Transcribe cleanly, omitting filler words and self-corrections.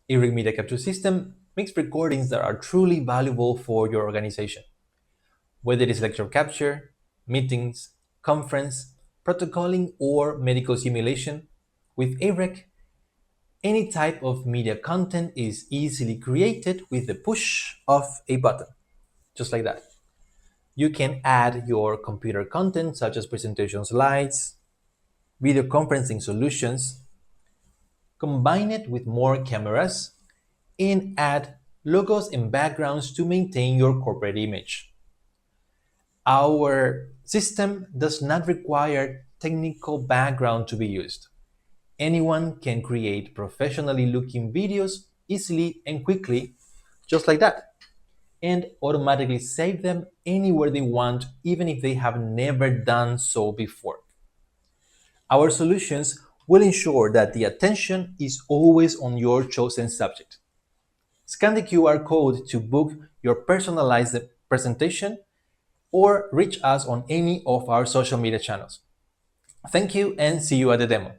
AREC Media Capture System makes recordings that are truly valuable for your organization. Whether it is lecture capture, meetings, conference, protocoling, or medical simulation, with AREC, any type of media content is easily created with the push of a button, just like that. You can add your computer content such as presentation slides, video conferencing solutions, combine it with more cameras, and add logos and backgrounds to maintain your corporate image. Our system does not require technical background to be used. Anyone can create professionally looking videos easily and quickly, just like that, and automatically save them anywhere they want, even if they have never done so before. Our solutions will ensure that the attention is always on your chosen subject. Scan the QR code to book your personalized presentation or reach us on any of our social media channels. Thank you and see you at the demo.